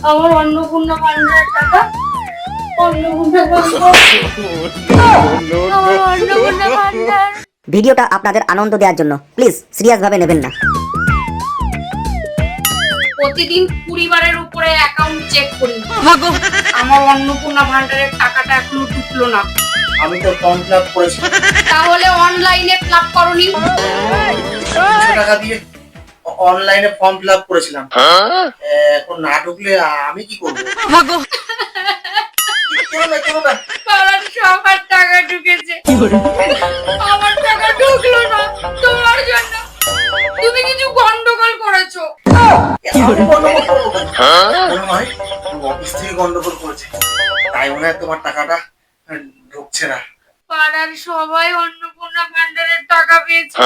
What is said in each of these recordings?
আমার অন্নপূর্ণা ভান্ডারের টাকা। অন্নপূর্ণা ভান্ডার। আমার অন্নপূর্ণা ভান্ডার। ভিডিওটা আপনাদের আনন্দ দেওয়ার জন্য প্লিজ সিরিয়াস ভাবে নেবেন না। প্রতিদিন 20 বারের উপরে অ্যাকাউন্ট চেক করি, আমার অন্নপূর্ণা ভান্ডারের টাকাটা এখনো ঢুকলো না। আমি তো ফর্ম ফিল আপ করেছি, তাহলে অনলাইনে ফিল আপ করনি? 200 টাকা দিয়ে অনলাইনে ফর্ম ফিল আপ করেছিলাম। এখন না ঢুকলে আমি কি করবো? কেন না? পাড়ার সবার টাকা ঢুকেছে, আমার টাকা ঢুকলো না তোমার জন্য। তুমি কিছু গন্ডগোল করেছো। আমি গন্ডগোল করবো কেন? মনে হয় অফিস থেকে গন্ডগোল করেছে, তাই মনে হয় তোমার টাকাটা ঢুকছে না। পাড়ার সবাই অন্নপূর্ণা ভান্ডারের টাকা পেয়েছে,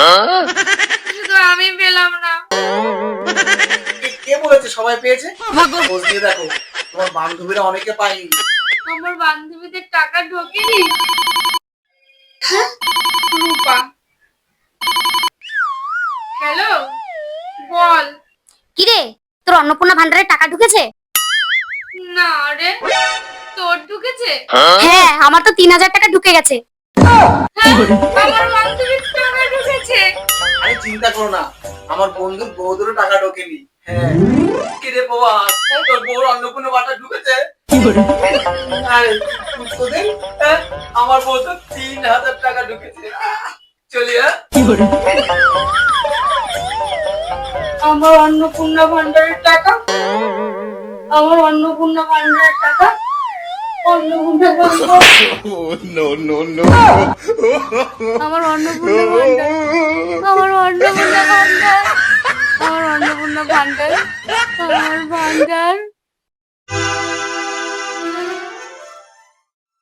শুধু আমি পেলাম না। কে বলেছে সবাই পেয়েছে? খোঁজ দিয়ে দেখো, তোমার বান্ধবীরা অনেকে পায়নি। আমার বান্ধবীদের টাকা ঢোকেনি। হ্যাঁ? রূপা, হ্যালো, বল। কিরে, তোর অন্নপূর্ণা ভান্ডারের টাকা ঢুকেছে? না রে, তোর ঢুকেছে? হ্যাঁ, আমার তো 3000 টাকা ঢুকে গেছে। হ্যাঁ, আমার বান্ধবীর টাকা ঢুকেছে। আরে চিন্তা করো না, আমার বন্ধুর বৌদেরও টাকা ঢোকেনি। হ্যাঁ, কিরে বাবা, তোর বউর অন্নপূর্ণা বাটা ঢুকেছে? আরে তোদের, আমার বউ তো 3000 টাকা ঢুকেছে। চলি হ্যাঁ। আমার অন্নপূর্ণা ভান্ডারের টাকা। আমার অন্নপূর্ণা ভান্ডারের টাকা। অন্নপূর্ণা ভান্ডার। আমার অন্নপূর্ণা ভান্ডার। আমার অন্নপূর্ণা ভান্ডার। আমার অন্নপূর্ণা ভান্ডার। আমার ভান্ডার।